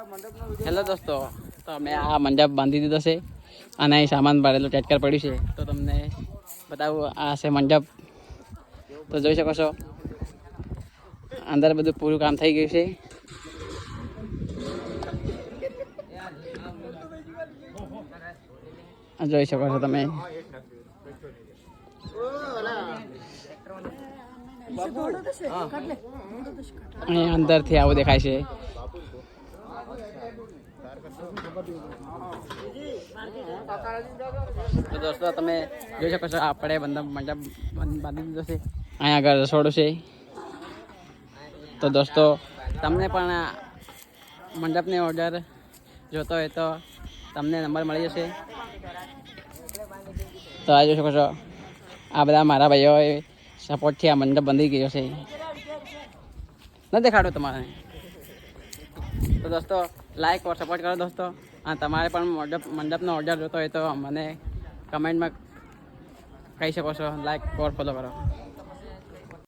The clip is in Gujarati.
હેલો દોસ્તો, તો અમે આ મંડપ બાંધી દીધો છે અને અહીં સામાન ભરેલું ટ્રેક્ટર પડ્યું છે. તો તમને બતાવું, આ છે મંડપ. તો જોઈ શકો છો અંદર બધું પૂરું કામ થઈ ગયું છે. જોઈ શકો છો તમે. અહીં અંદરથી આવું દેખાય છે. તો દોસ્તો તમે જોઈ શકો છો આપણે મંડપ બાંધી દીધો છે. અહીંયા આગળ રસોડું છે. તો દોસ્તો તમને પણ મંડપની ઓર્ડર જોતો હોય તો તમને નંબર મળી જશે. તો આ જોઈ શકો છો આ બધા મારા ભાઈઓએ સપોર્ટથી આ મંડપ બાંધી ગયો છે. ન દેખાડો તમારે. તો દોસ્તો લાઈક ઓર સપોર્ટ કરો દોસ્તો. અને તમારે પણ મંડપનો ઓર્ડર જોતો હોય તો મને કમેન્ટમાં કહી શકો છો. લાઈક ઓર ફોલો કરો.